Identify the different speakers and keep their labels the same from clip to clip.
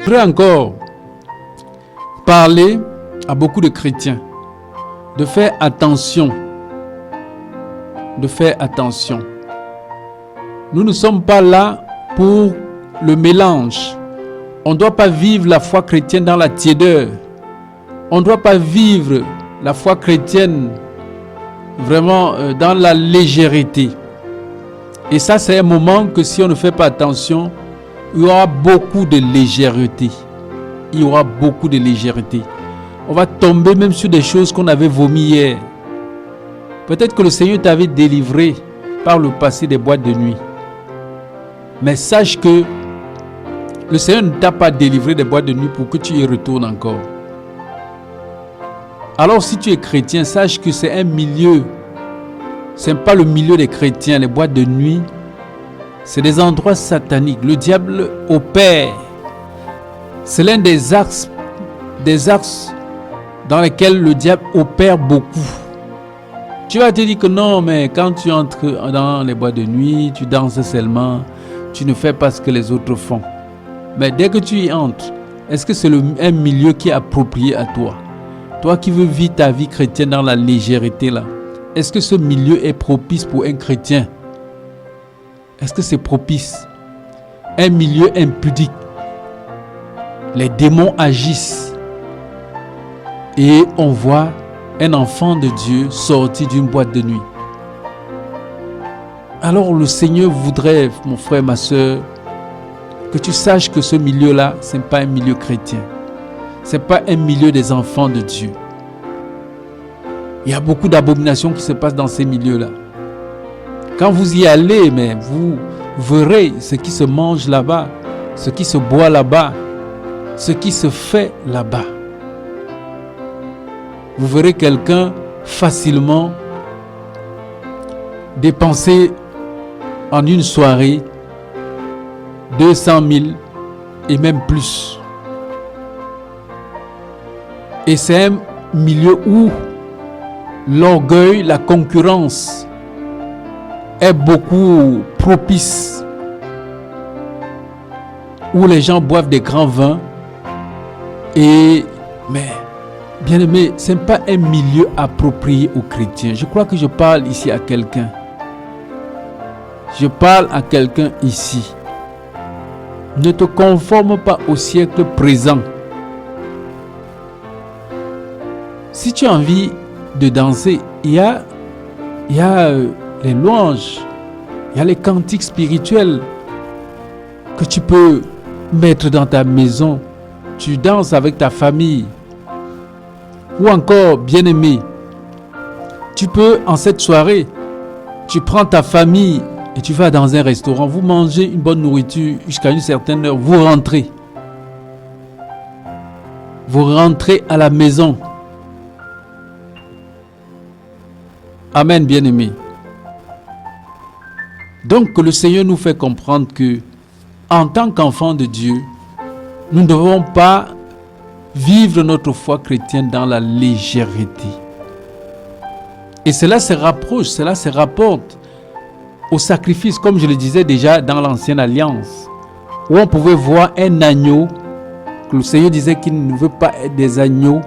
Speaker 1: Je voudrais encore parler à beaucoup de chrétiens de faire attention. De faire attention. Nous ne sommes pas là pour le mélange. On ne doit pas vivre la foi chrétienne dans la tiédeur. On ne doit pas vivre la foi chrétienne vraiment dans la légèreté. Et ça, c'est un moment que si on ne fait pas attention, il y aura beaucoup de légèreté. Il y aura beaucoup de légèreté. On va tomber même sur des choses qu'on avait vomies hier. Peut-être que le Seigneur t'avait délivré par le passé des boîtes de nuit. Mais sache que le Seigneur ne t'a pas délivré des boîtes de nuit pour que tu y retournes encore. Alors si tu es chrétien, sache que c'est un milieu. Ce n'est pas le milieu des chrétiens, les boîtes de nuit. C'est des endroits sataniques. Le diable opère. C'est l'un des axes dans lesquels le diable opère beaucoup. Tu vas te dire que non, mais quand tu entres dans les boîtes de nuit, tu danses seulement, tu ne fais pas ce que les autres font. Mais dès que tu y entres, est-ce que c'est un milieu qui est approprié à toi? Toi qui veux vivre ta vie chrétienne dans la légèreté là, est-ce que ce milieu est propice pour un chrétien? Est-ce que c'est propice? Un milieu impudique. Les démons agissent. Et on voit un enfant de Dieu sorti d'une boîte de nuit. Alors le Seigneur voudrait, mon frère, ma soeur, que tu saches que ce milieu-là, ce n'est pas un milieu chrétien. Ce n'est pas un milieu des enfants de Dieu. Il y a beaucoup d'abominations qui se passent dans ces milieux-là. Quand vous y allez, mais vous verrez ce qui se mange là-bas, ce qui se boit là-bas, ce qui se fait là-bas. Vous verrez quelqu'un facilement dépenser en une soirée 200 000 et même plus. Et c'est un milieu où l'orgueil, la concurrence est beaucoup propice, où les gens boivent des grands vins. Mais bien aimé, ce n'est pas un milieu approprié aux chrétiens. Je crois que je parle ici à quelqu'un. Je parle à quelqu'un ici. Ne te conforme pas au siècle présent. Si tu as envie de danser, il y a les louanges, il y a les cantiques spirituels que tu peux mettre dans ta maison. Tu danses avec ta famille. Ou encore, bien-aimé, tu peux en cette soirée, tu prends ta famille et tu vas dans un restaurant, vous mangez une bonne nourriture jusqu'à une certaine heure, vous rentrez. Vous rentrez à la maison. Amen, bien-aimé. Donc, le Seigneur nous fait comprendre que, en tant qu'enfants de Dieu, nous ne devons pas vivre notre foi chrétienne dans la légèreté. Et cela se rapproche, cela se rapporte au sacrifice, comme je le disais déjà dans l'ancienne alliance, où on pouvait voir un agneau, que le Seigneur disait qu'il ne veut pas être des agneaux,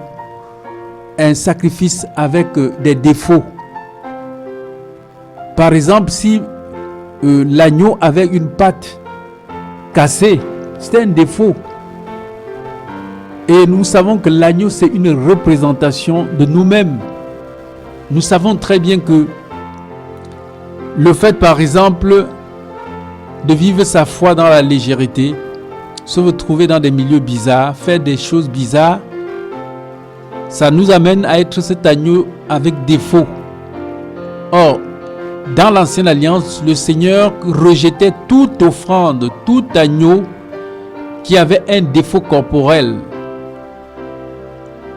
Speaker 1: un sacrifice avec des défauts. Par exemple, si l'agneau avait une patte cassée, c'était un défaut. Et nous savons que l'agneau, c'est une représentation de nous-mêmes. Nous savons très bien que le fait, par exemple, de vivre sa foi dans la légèreté, se retrouver dans des milieux bizarres, faire des choses bizarres, ça nous amène à être cet agneau avec défaut. Or, dans l'ancienne alliance, le Seigneur rejetait toute offrande, tout agneau qui avait un défaut corporel.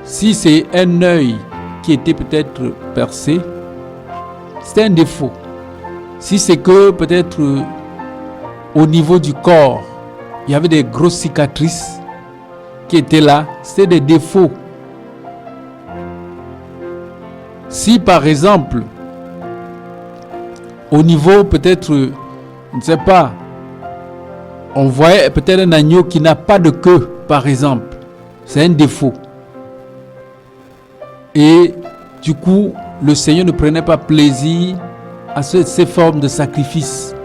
Speaker 1: Si c'est un œil qui était peut-être percé, c'est un défaut. Si c'est que peut-être au niveau du corps, il y avait des grosses cicatrices qui étaient là, c'est des défauts. Si par exemple, au niveau peut-être, je ne sais pas, on voyait peut-être un agneau qui n'a pas de queue, par exemple. C'est un défaut. Et du coup, le Seigneur ne prenait pas plaisir à ces formes de sacrifice.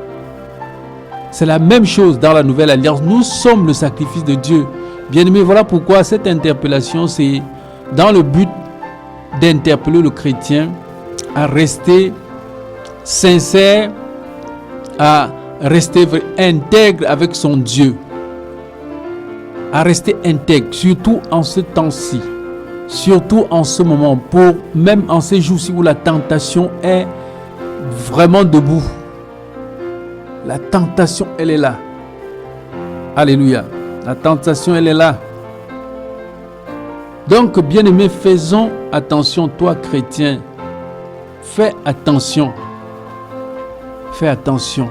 Speaker 1: C'est la même chose dans la Nouvelle Alliance. Nous sommes le sacrifice de Dieu. Bien-aimés, voilà pourquoi cette interpellation, c'est dans le but d'interpeller le chrétien à rester sincère, à rester intègre avec son Dieu, à rester intègre, surtout en ce temps-ci, surtout en ce moment, même en ces jours-ci où la tentation est vraiment debout. La tentation, elle est là. Alléluia. La tentation, elle est là. Donc, bien-aimés, faisons attention, toi chrétien. Fais attention. Fais attention.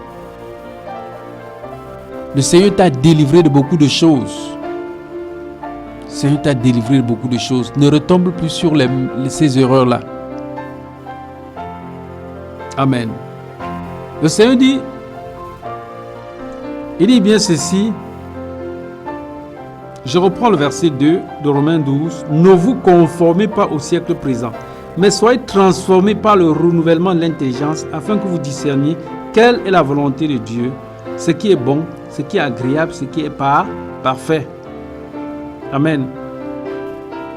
Speaker 1: Le Seigneur t'a délivré de beaucoup de choses. Le Seigneur t'a délivré de beaucoup de choses. Ne retombe plus sur ces erreurs-là. Amen. Le Seigneur dit, il dit bien ceci. Je reprends le verset 2 de Romains 12. Ne vous conformez pas au siècle présent, mais soyez transformés par le renouvellement de l'intelligence afin que vous discerniez quelle est la volonté de Dieu, ce qui est bon, ce qui est agréable, ce qui est parfait. Amen.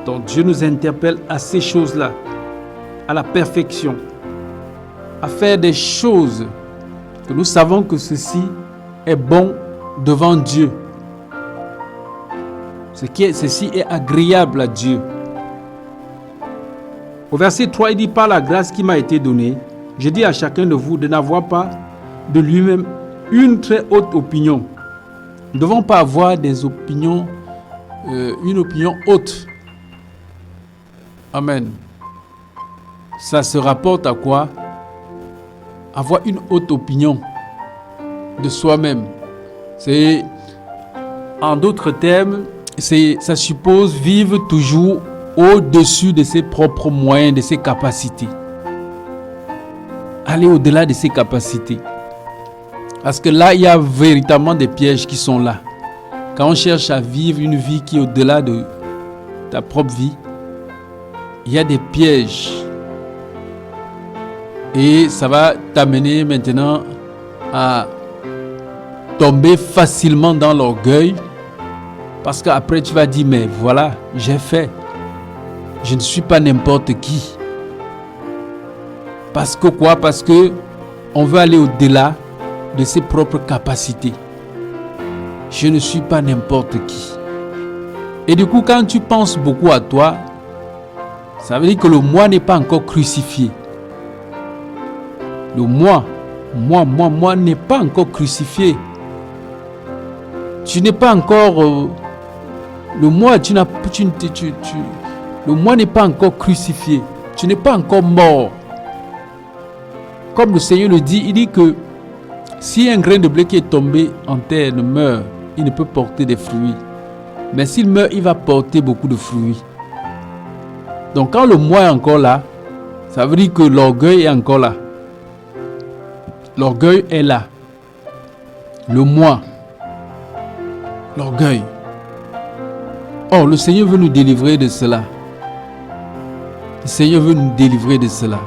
Speaker 1: Donc Dieu nous interpelle à ces choses-là, à la perfection, à faire des choses que nous savons que ceci est bon devant Dieu. Ceci est agréable à Dieu. Au verset 3, il dit, par la grâce qui m'a été donnée, je dis à chacun de vous de n'avoir pas de lui-même une très haute opinion. Nous ne devons pas avoir des opinions, une opinion haute. Amen. Ça se rapporte à quoi? Avoir une haute opinion de soi-même. C'est, en d'autres termes, ça suppose vivre toujours au-dessus de ses propres moyens, de ses capacités. Aller au-delà de ses capacités. Parce que là, il y a véritablement des pièges qui sont là. Quand on cherche à vivre une vie qui est au-delà de ta propre vie, il y a des pièges. Et ça va t'amener maintenant à tomber facilement dans l'orgueil. Parce qu'après tu vas dire, mais voilà, j'ai fait. Je ne suis pas n'importe qui. Parce que quoi? Parce que on veut aller au-delà de ses propres capacités. Je ne suis pas n'importe qui. Et du coup, quand tu penses beaucoup à toi, ça veut dire que le moi n'est pas encore crucifié. Le moi n'est pas encore crucifié. Tu n'es pas encore... le moi, le moi n'est pas encore crucifié. Tu n'es pas encore mort. Comme le Seigneur le dit, il dit que si un grain de blé qui est tombé en terre ne meurt, il ne peut porter des fruits. Mais s'il meurt, il va porter beaucoup de fruits. Donc quand le moi est encore là, ça veut dire que l'orgueil est encore là. L'orgueil est là. Le moi. L'orgueil. Oh, le Seigneur veut nous délivrer de cela. Le Seigneur veut nous délivrer de cela.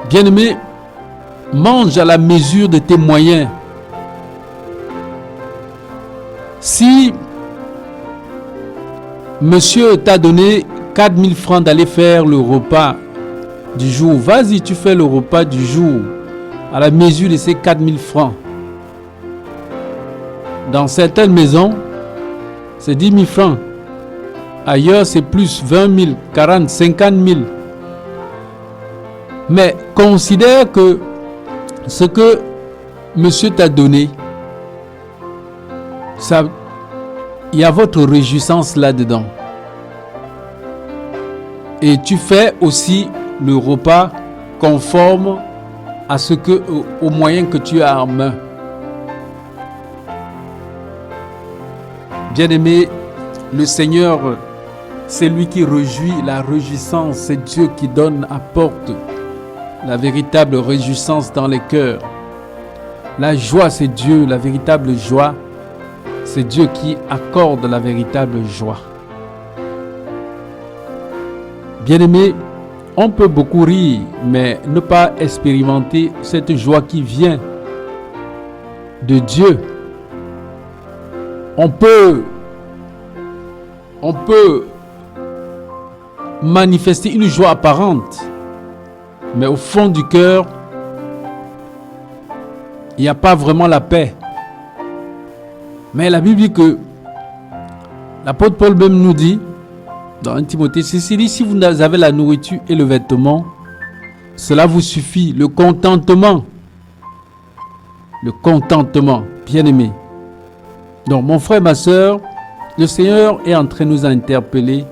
Speaker 1: Bien-aimé, mange à la mesure de tes moyens. Si monsieur t'a donné 4000 francs d'aller faire le repas du jour, vas-y, tu fais le repas du jour à la mesure de ces 4000 francs. Dans certaines maisons, c'est 10 000 francs. Ailleurs, c'est plus, 20 000, 40, 50 000. Mais considère que ce que monsieur t'a donné, il y a votre réjouissance là-dedans. Et tu fais aussi le repas conforme à aux moyens que tu as en main. Bien-aimé, le Seigneur, c'est lui qui réjouit, la réjouissance, c'est Dieu qui apporte la véritable réjouissance dans les cœurs. La joie, c'est Dieu, la véritable joie, C'est Dieu qui accorde la véritable joie. Bien-aimés, on peut beaucoup rire, mais ne pas expérimenter cette joie qui vient de Dieu. On peut manifester une joie apparente, mais au fond du cœur, il n'y a pas vraiment la paix. Mais la Bible dit que l'apôtre Paul même nous dit, dans 1 Timothée, ceci dit, si vous avez la nourriture et le vêtement, cela vous suffit. Le contentement, bien-aimé. Donc, mon frère, ma soeur, le Seigneur est en train de nous interpeller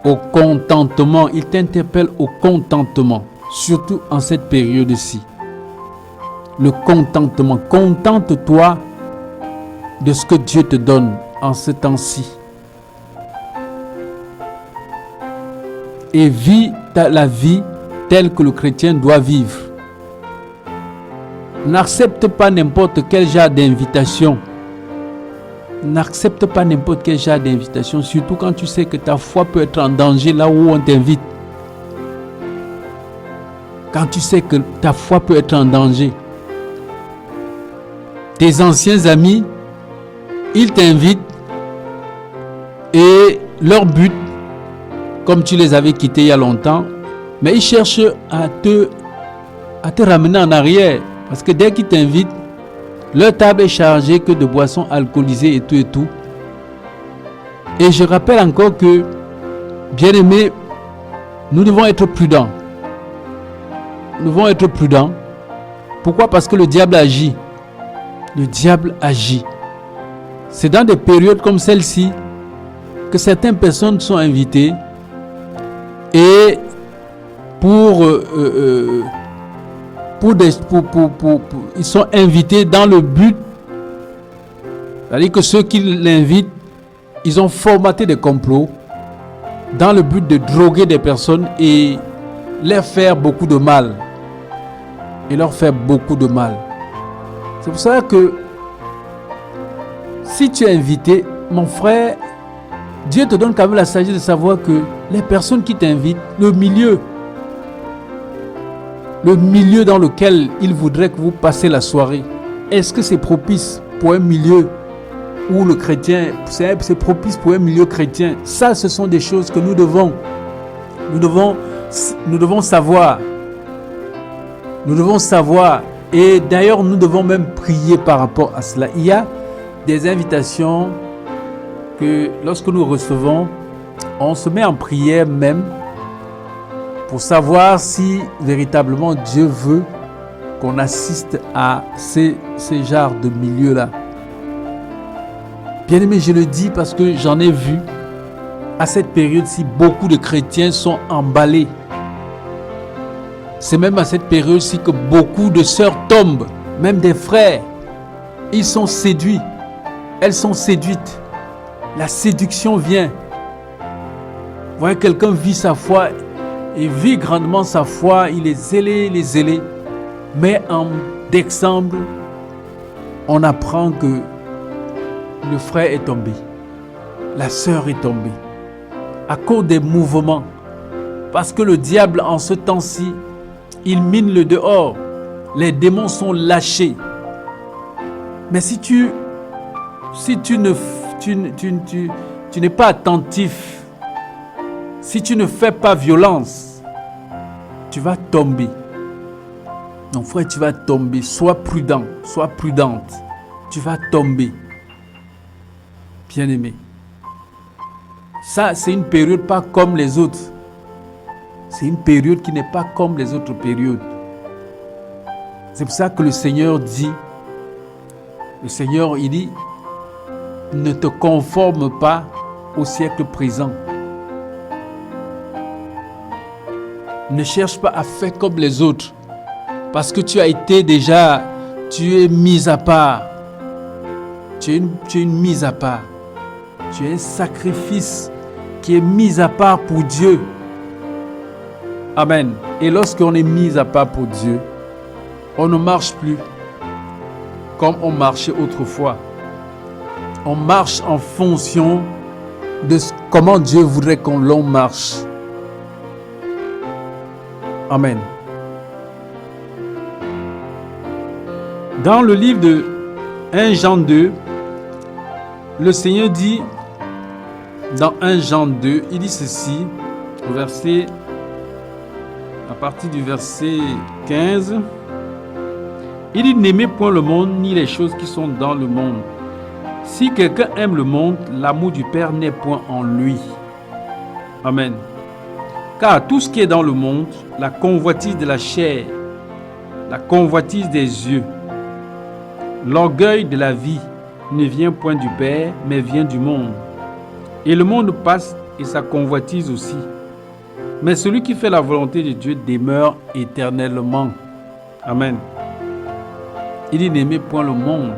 Speaker 1: au contentement. Il t'interpelle au contentement, surtout en cette période-ci. Le contentement. Contente-toi de ce que Dieu te donne en ce temps-ci. Et vis la vie telle que le chrétien doit vivre. N'accepte pas n'importe quel genre d'invitation. N'accepte pas n'importe quel genre d'invitation, surtout quand tu sais que ta foi peut être en danger là où on t'invite. Quand tu sais que ta foi peut être en danger. Tes anciens amis, ils t'invitent et leur but, comme tu les avais quittés il y a longtemps, mais ils cherchent à te ramener en arrière. Parce que dès qu'ils t'invitent, leur table est chargée que de boissons alcoolisées et tout et tout. Et je rappelle encore que, bien-aimés, nous devons être prudents. Nous devons être prudents. Pourquoi? Parce que le diable agit. Le diable agit. C'est dans des périodes comme celle-ci que certaines personnes sont invitées et ils sont invités dans le but, c'est-à-dire que ceux qui l'invitent, ils ont formaté des complots dans le but de droguer des personnes et leur faire beaucoup de mal. C'est pour ça que si tu es invité, mon frère, Dieu te donne quand même la sagesse de savoir que les personnes qui t'invitent, le milieu dans lequel il voudrait que vous passez la soirée, est-ce que c'est propice pour un milieu où le chrétien, c'est propice pour un milieu chrétien? Ça, ce sont des choses que nous devons savoir. Nous devons savoir. Et d'ailleurs, nous devons même prier par rapport à cela. Il y a des invitations que lorsque nous recevons, on se met en prière même pour savoir si véritablement Dieu veut qu'on assiste à ces genres de milieux-là. Bien aimé, je le dis parce que j'en ai vu à cette période-ci, beaucoup de chrétiens sont emballés. C'est même à cette période-ci que beaucoup de sœurs tombent, même des frères. Ils sont séduits. Elles sont séduites. La séduction vient. Vous voyez, quelqu'un vit sa foi et vit grandement sa foi. Il est zélé, Mais en décembre, on apprend que le frère est tombé. La sœur est tombée. À cause des mouvements. Parce que le diable, en ce temps-ci, il mine le dehors. Les démons sont lâchés. Mais si tu n'es pas attentif, si tu ne fais pas violence, tu vas tomber. Non, frère, tu vas tomber. Sois prudent, sois prudente. Tu vas tomber. Bien-aimé. Ça, c'est une période pas comme les autres. C'est une période qui n'est pas comme les autres périodes. C'est pour ça que le Seigneur dit, il dit, ne te conforme pas au siècle présent. Ne cherche pas à faire comme les autres. Parce que tu es mis à part. Tu es une mise à part. Tu es un sacrifice qui est mis à part pour Dieu. Amen. Et lorsqu'on est mis à part pour Dieu, on ne marche plus comme on marchait autrefois. on marche en fonction de comment Dieu voudrait qu'on l'on marche. Amen. Dans le livre de 1 Jean 2, le Seigneur dit, dans 1 Jean 2, il dit ceci, à partir du verset 15, il dit, n'aimez point le monde ni les choses qui sont dans le monde. Si quelqu'un aime le monde, l'amour du Père n'est point en lui. Amen. Car tout ce qui est dans le monde, la convoitise de la chair, la convoitise des yeux, l'orgueil de la vie ne vient point du Père, mais vient du monde. Et le monde passe et sa convoitise aussi. Mais celui qui fait la volonté de Dieu demeure éternellement. Amen. Il dit, n'aimez point le monde,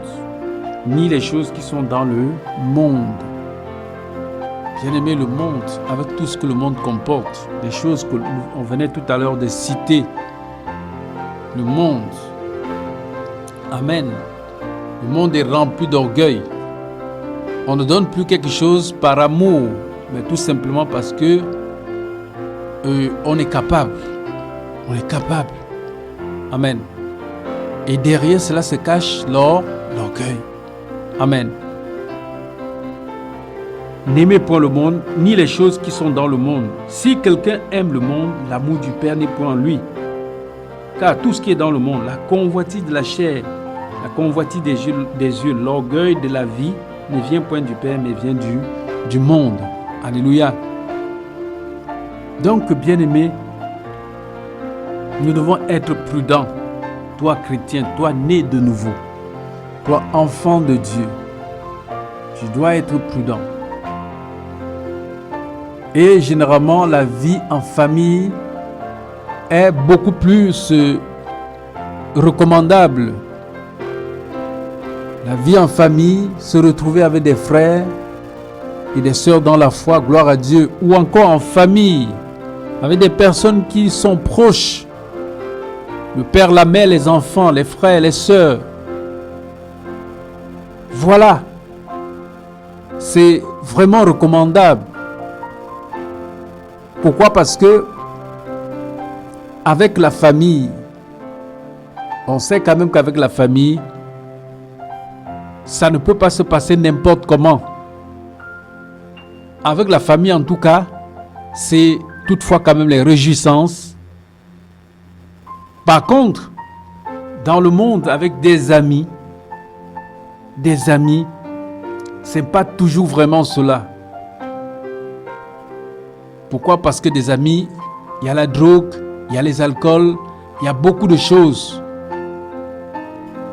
Speaker 1: ni les choses qui sont dans le monde. Bien-aimé, le monde, avec tout ce que le monde comporte, les choses qu'on venait tout à l'heure de citer, le monde. Amen. Le monde est rempli d'orgueil. On ne donne plus quelque chose par amour, mais tout simplement parce que on est capable. On est capable. Amen. Et derrière cela se cache l'orgueil. Amen. N'aimez point le monde, ni les choses qui sont dans le monde. Si quelqu'un aime le monde, l'amour du Père n'est point en lui. Car tout ce qui est dans le monde, la convoitise de la chair, la convoitise des yeux, l'orgueil de la vie, ne vient point du Père, mais vient du monde. Alléluia. Donc, bien-aimé, nous devons être prudents. Toi, chrétien, toi, né de nouveau, toi, enfant de Dieu, tu dois être prudent. Et généralement, la vie en famille est beaucoup plus recommandable. La vie en famille, se retrouver avec des frères et des sœurs dans la foi, gloire à Dieu, ou encore en famille, avec des personnes qui sont proches. Le père, la mère, les enfants, les frères, les sœurs. Voilà. C'est vraiment recommandable. Pourquoi? Parce que avec la famille, on sait quand même qu'avec la famille, ça ne peut pas se passer n'importe comment. Avec la famille, en tout cas, c'est toutefois quand même les réjouissances. Par contre, dans le monde, avec des amis, c'est pas toujours vraiment cela. Pourquoi? Parce que des amis, il y a la drogue, il y a les alcools, il y a beaucoup de choses.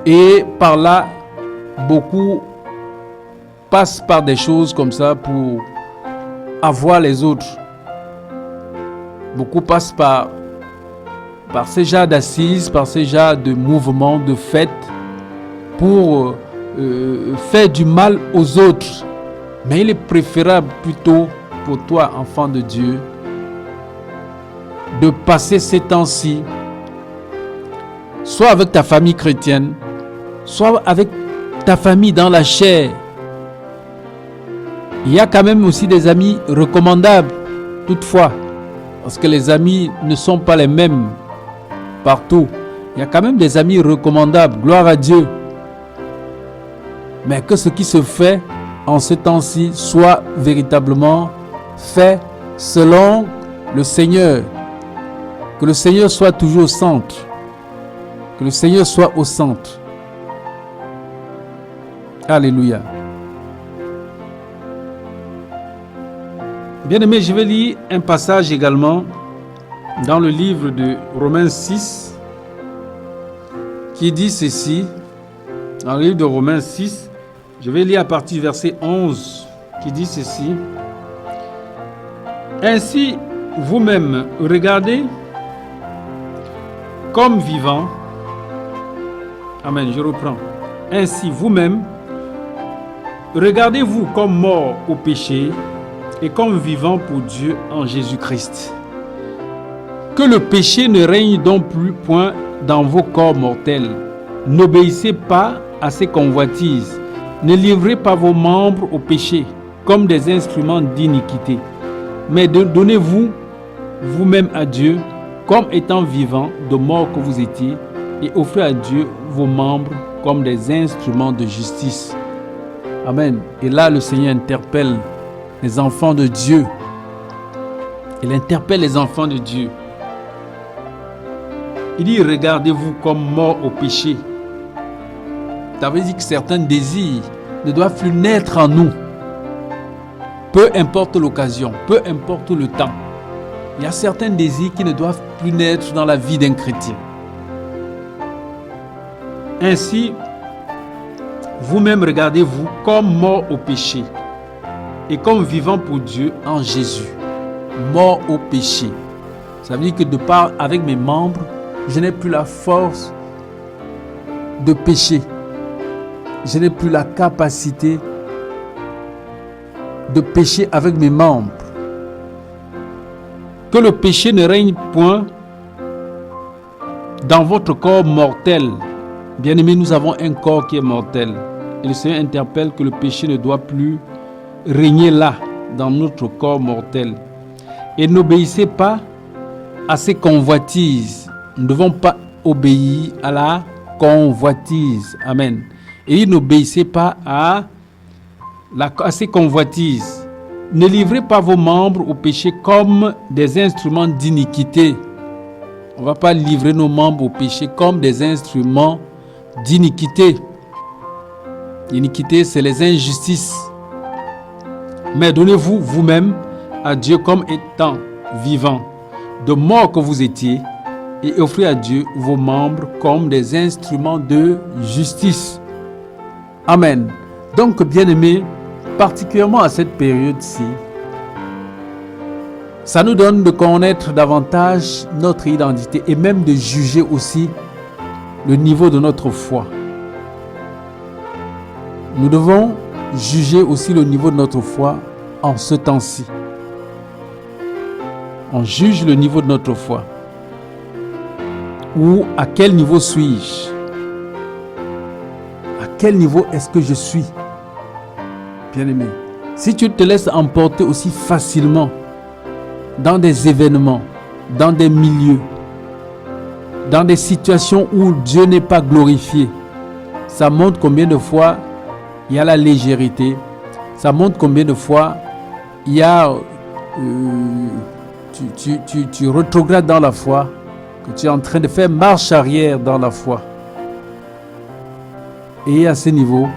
Speaker 1: Et par là, beaucoup passent par des choses comme ça pour avoir les autres. Beaucoup passent par ces genres d'assises, par ces genres de mouvements, de fêtes, pour faire du mal aux autres. Mais il est préférable plutôt pour toi, enfant de Dieu, de passer ces temps-ci, soit avec ta famille chrétienne, soit avec ta famille dans la chair. Il y a quand même aussi des amis recommandables, toutefois, parce que les amis ne sont pas les mêmes partout. Il y a quand même des amis recommandables, gloire à Dieu. Mais que ce qui se fait en ce temps-ci soit véritablement fait selon le Seigneur. Que le Seigneur soit toujours au centre. Que le Seigneur soit au centre. Alléluia. Bien-aimé, je vais lire un passage également dans le livre de Romains 6 qui dit ceci. Dans le livre de Romains 6, je vais lire à partir du verset 11 qui dit ceci. Ainsi, vous-même, regardez comme vivant. Amen, je reprends. Ainsi, vous-même, regardez-vous comme mort au péché et comme vivant pour Dieu en Jésus-Christ. Que le péché ne règne donc plus point dans vos corps mortels. N'obéissez pas à ses convoitises, Ne livrez pas vos membres au péché comme des instruments d'iniquité, mais donnez-vous vous-même à Dieu comme étant vivants de mort que vous étiez, et offrez à Dieu vos membres comme des instruments de justice. Amen. Et là, le Seigneur interpelle les enfants de Dieu. Il interpelle les enfants de Dieu. Il dit, regardez-vous comme morts au péché. Ça veut dire que certains désirs ne doivent plus naître en nous. Peu importe l'occasion, peu importe le temps. Il y a certains désirs qui ne doivent plus naître dans la vie d'un chrétien. Ainsi, vous-même regardez-vous comme morts au péché et comme vivants pour Dieu en Jésus. Mort au péché. Ça veut dire que de part avec mes membres, je n'ai plus la force de pécher. Je n'ai plus la capacité de pécher avec mes membres. Que le péché ne règne point dans votre corps mortel. Bien-aimés, nous avons un corps qui est mortel. Et le Seigneur interpelle que le péché ne doit plus régner là, dans notre corps mortel. Et n'obéissez pas à ces convoitises. Nous ne devons pas obéir à la convoitise. Amen. Et n'obéissez pas à ces convoitises. Ne livrez pas vos membres au péché comme des instruments d'iniquité. On ne va pas livrer nos membres au péché comme des instruments d'iniquité. L'iniquité, c'est les injustices. Mais donnez-vous vous-même à Dieu comme étant vivant, de mort que vous étiez, et offrez à Dieu vos membres comme des instruments de justice. Amen. Donc, bien-aimés, particulièrement à cette période-ci, ça nous donne de connaître davantage notre identité et même de juger aussi le niveau de notre foi. Nous devons juger aussi le niveau de notre foi en ce temps-ci. On juge le niveau de notre foi. Ou à quel niveau suis-je? À quel niveau est-ce que je suis? Bien-aimé, si tu te laisses emporter aussi facilement dans des événements, dans des milieux, dans des situations où Dieu n'est pas glorifié, ça montre combien de fois il y a la légèreté, ça montre combien de fois il y a tu rétrogrades dans la foi, que tu es en train de faire marche arrière dans la foi. Et à ce niveau,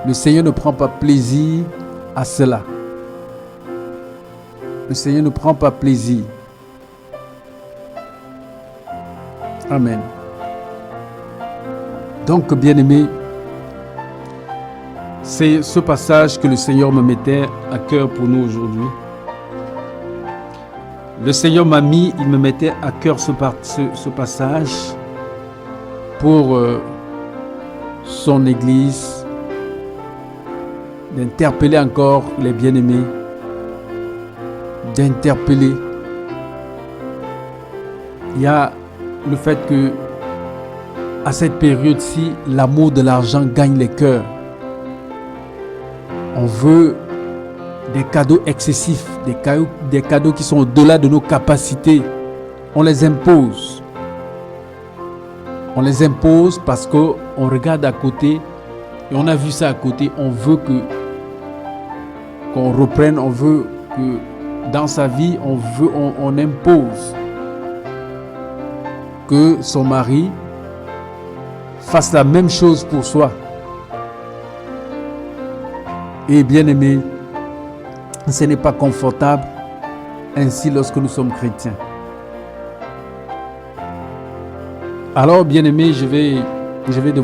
Speaker 1: le Seigneur ne prend pas plaisir à cela. Le Seigneur ne prend pas plaisir. Amen. Donc, bien-aimés, c'est ce passage que le Seigneur me mettait à cœur pour nous aujourd'hui. Le Seigneur m'a mis, il me mettait à cœur ce passage pour son Église, d'interpeller encore les bien-aimés, d'interpeller. Il y a le fait que à cette période-ci, l'amour de l'argent gagne les cœurs. On veut des cadeaux excessifs, des cadeaux qui sont au-delà de nos capacités. On les impose. On les impose parce qu'on regarde à côté et on a vu ça à côté. On veut qu'on reprenne, on veut que dans sa vie, on impose que son mari fasse la même chose pour soi. Et bien aimé, ce n'est pas confortable ainsi lorsque nous sommes chrétiens. Alors bien aimé, je vais devoir